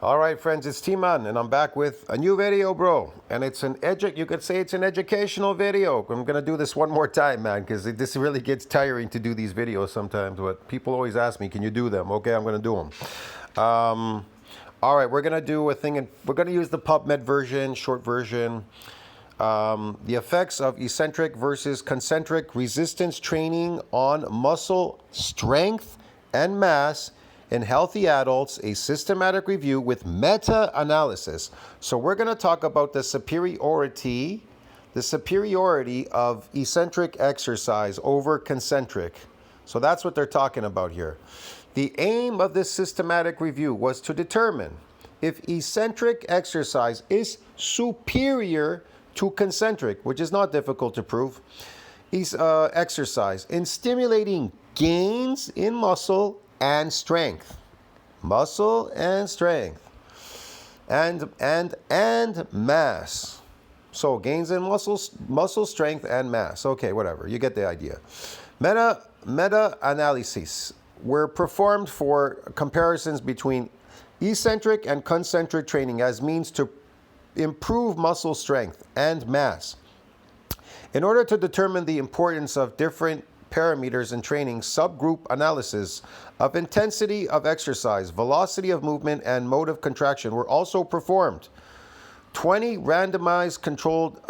All right, friends, it's T-Man, and I'm back with a new video, bro. And it's you could say it's an educational video. I'm gonna do this one more time, man, because this really gets tiring to do these videos sometimes. But people always ask me, can you do them? Okay, I'm gonna do them. All right, we're gonna do a thing, and we're gonna use the PubMed version, short version. The effects of eccentric versus concentric resistance training on muscle strength and mass in healthy adults, a systematic review with meta-analysis. So we're going to talk about the superiority of eccentric exercise over concentric. So that's what they're talking about here. The aim of this systematic review was to determine if eccentric exercise is superior to concentric, which is not difficult to prove, exercise in stimulating gains in muscle and strength. Muscle and strength. And mass. So gains in muscle strength and mass. Okay, whatever. You get the idea. Meta-analyses were performed for comparisons between eccentric and concentric training as means to improve muscle strength and mass. In order to determine the importance of different parameters in training, subgroup analysis of intensity of exercise, velocity of movement, and mode of contraction were also performed. 20 randomized controlled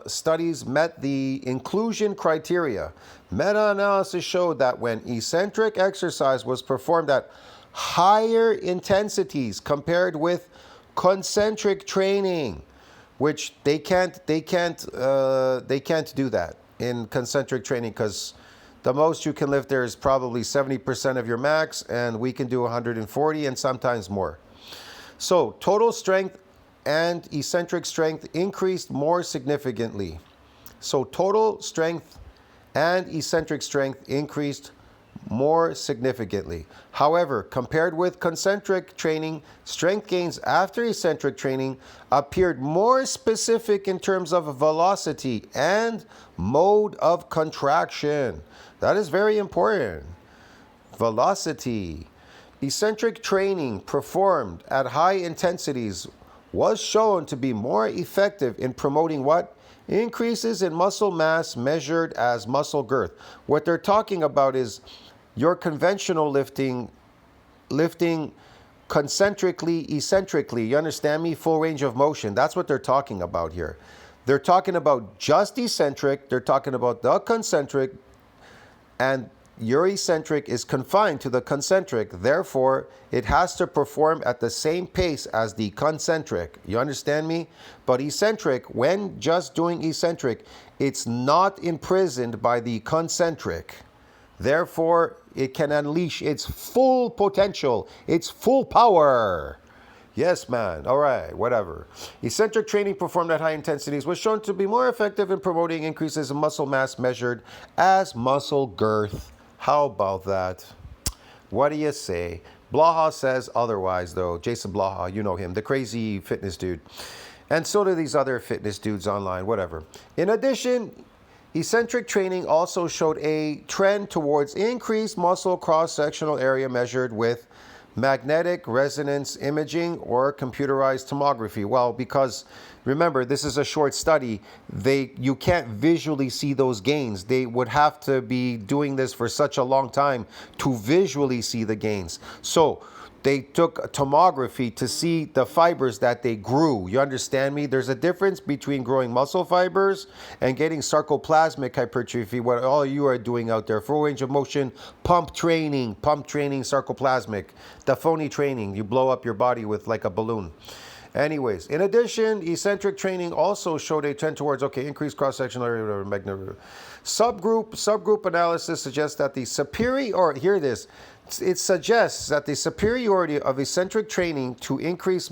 studies met the inclusion criteria. Meta-analysis showed that when eccentric exercise was performed at higher intensities compared with concentric training, which they can't do that in concentric training, because the most you can lift there is probably 70% of your max, and we can do 140 and sometimes more. So total strength and eccentric strength increased more significantly. So total strength and eccentric strength increased more significantly. However, compared with concentric training, strength gains after eccentric training appeared more specific in terms of velocity and mode of contraction. That is very important. Velocity. Eccentric training performed at high intensities was shown to be more effective in promoting what? Increases in muscle mass measured as muscle girth. What they're talking about is your conventional lifting concentrically, eccentrically. You understand me? Full range of motion. That's what they're talking about here. They're talking about just eccentric. They're talking about the concentric, and your eccentric is confined to the concentric. Therefore, it has to perform at the same pace as the concentric. You understand me? But eccentric, when just doing eccentric, it's not imprisoned by the concentric. Therefore, it can unleash its full potential, its full power. Yes, man. All right, whatever. Eccentric training performed at high intensities was shown to be more effective in promoting increases in muscle mass measured as muscle girth. How about that? What do you say? Blaha says otherwise, though. Jason Blaha, you know him, the crazy fitness dude. And so do these other fitness dudes online, whatever. In addition, eccentric training also showed a trend towards increased muscle cross-sectional area measured with magnetic resonance imaging or computerized tomography. Well, because remember, this is a short study, you can't visually see those gains. They would have to be doing this for such a long time to visually see the gains. So they took tomography to see the fibers that they grew. You understand me? There's a difference between growing muscle fibers and getting sarcoplasmic hypertrophy, what all you are doing out there. Full range of motion, pump training, sarcoplasmic. The phony training, you blow up your body with like a balloon. Anyways, in addition, eccentric training also showed a trend towards, increased cross-sectional area. Subgroup analysis suggests that the it suggests that the superiority of eccentric training to increase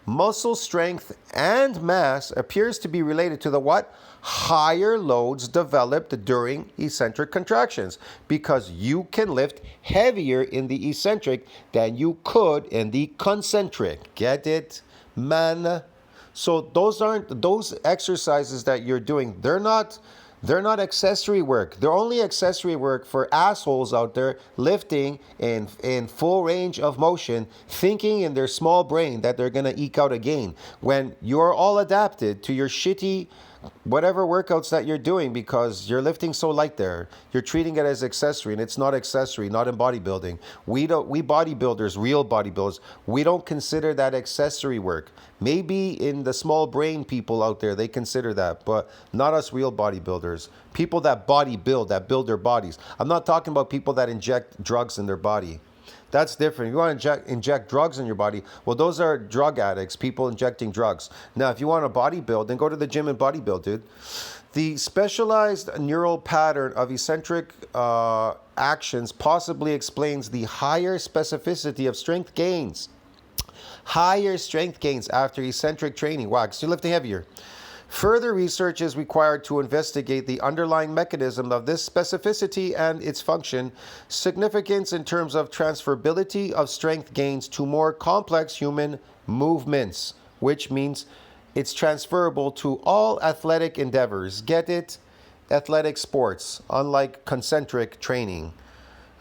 muscle strength and mass appears to be related to the what? Higher loads developed during eccentric contractions, because you can lift heavier in the eccentric than you could in the concentric. Get it, man? So those exercises that you're doing, they're not They're not accessory work. They're only accessory work for assholes out there lifting in full range of motion, thinking in their small brain that they're going to eke out a gain when you're all adapted to your shitty whatever workouts that you're doing because you're lifting so light there. You're treating it as accessory, and it's not accessory, not in bodybuilding. We bodybuilders, real bodybuilders, we don't consider that accessory work. Maybe in the small brain people out there, they consider that, but not us real bodybuilders. People that build their bodies. I'm not talking about people that inject drugs in their body. That's different. If you want to inject drugs in your body, well, those are drug addicts, people injecting drugs. Now, if you want to bodybuild, then go to the gym and bodybuild, dude. The specialized neural pattern of eccentric actions possibly explains the higher specificity of strength gains. Higher strength gains after eccentric training. Wow, because you're lifting heavier. Further research is required to investigate the underlying mechanism of this specificity and its function, significance in terms of transferability of strength gains to more complex human movements, which means it's transferable to all athletic endeavors. Get it? Athletic sports, unlike concentric training.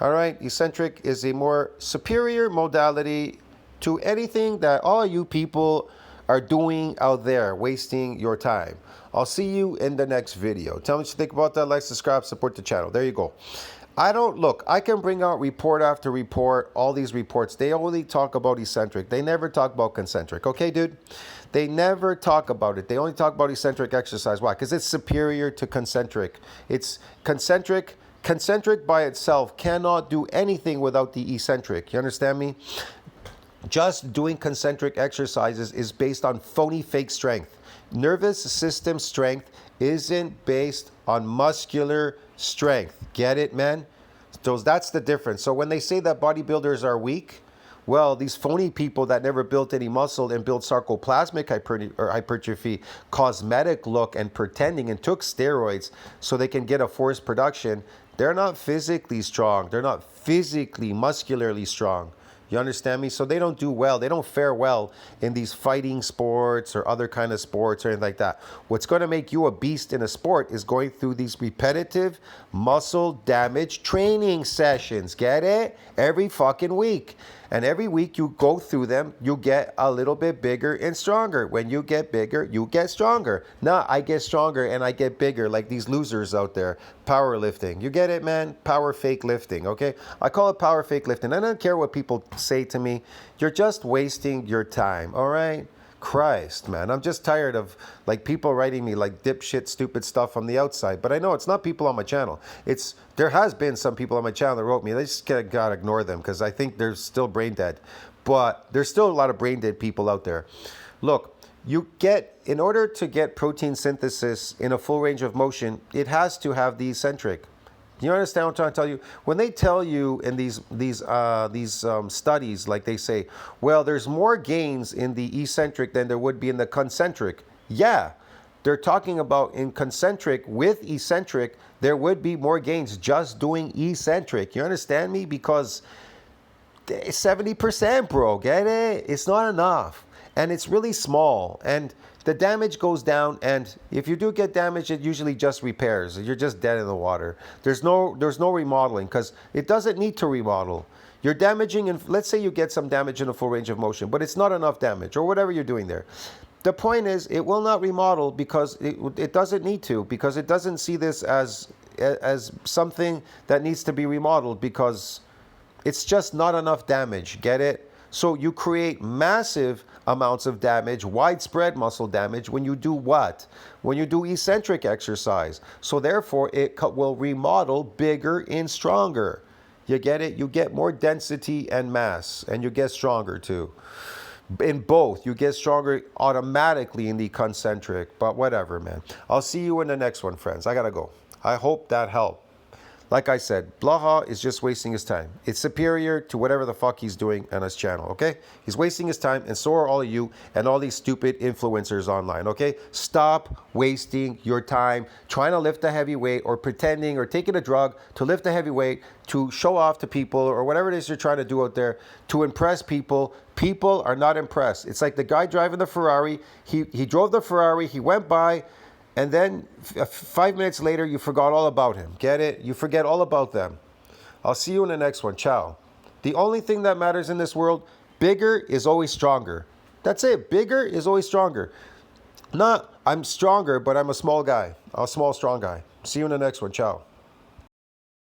All right, eccentric is a more superior modality to anything that all you people are doing out there, wasting your time. I'll see you in the next video. Tell me what you think about that. Like, subscribe, support the channel. There you go. I can bring out report after report, all these reports. They only talk about eccentric. They never talk about concentric. Okay, dude? They never talk about it. They only talk about eccentric exercise. Why? Because it's superior to concentric. It's concentric. Concentric by itself cannot do anything without the eccentric. You understand me? Just doing concentric exercises is based on phony fake strength. Nervous system strength isn't based on muscular strength. Get it, man? So that's the difference. So when they say that bodybuilders are weak, well, these phony people that never built any muscle and built sarcoplasmic hypertrophy, cosmetic look and pretending and took steroids so they can get a forced production, they're not physically strong. They're not physically, muscularly strong. You understand me? So they don't do well. They don't fare well in these fighting sports or other kind of sports or anything like that. What's going to make you a beast in a sport is going through these repetitive muscle damage training sessions. Get it? Every fucking week. And every week you go through them, you get a little bit bigger and stronger. When you get bigger, you get stronger. Now I get stronger and I get bigger like these losers out there. Powerlifting. You get it, man? Power fake lifting, okay? I call it power fake lifting. I don't care what people say to me. You're just wasting your time, all right? Christ, man. I'm just tired of like people writing me like dipshit, stupid stuff on the outside. But I know it's not people on my channel. There has been some people on my channel that wrote me. They just gotta ignore them because I think they're still brain dead. But there's still a lot of brain dead people out there. Look, in order to get protein synthesis in a full range of motion, it has to have the eccentric. You understand what I'm trying to tell you? When they tell you in these studies, like they say, well, there's more gains in the eccentric than there would be in the concentric. Yeah, they're talking about in concentric with eccentric, there would be more gains just doing eccentric. You understand me? Because 70%, bro, get it? It's not enough. And it's really small. And the damage goes down, and if you do get damage, it usually just repairs. You're just dead in the water. There's no remodeling because it doesn't need to remodel. You're damaging, and let's say you get some damage in a full range of motion, but it's not enough damage or whatever you're doing there. The point is, it will not remodel because it doesn't need to, because it doesn't see this as something that needs to be remodeled because it's just not enough damage. Get it? So you create massive amounts of damage, widespread muscle damage when you do what? When you do eccentric exercise. So therefore, it will remodel bigger and stronger. You get it? You get more density and mass, and you get stronger too. In both, you get stronger automatically in the concentric, but whatever, man. I'll see you in the next one, friends. I gotta go. I hope that helped. Like I said, Blaha is just wasting his time. It's superior to whatever the fuck he's doing on his channel, okay? He's wasting his time, and so are all of you and all these stupid influencers online, okay? Stop wasting your time trying to lift a heavy weight or pretending or taking a drug to lift a heavy weight to show off to people or whatever it is you're trying to do out there to impress people. People are not impressed. It's like the guy driving the Ferrari. He drove the Ferrari. He went by And then 5 minutes later, you forgot all about him. Get it? You forget all about them. I'll see you in the next one. Ciao. The only thing that matters in this world, bigger is always stronger. That's it. Bigger is always stronger. Not, I'm stronger, but I'm a small guy. A small, strong guy. See you in the next one. Ciao.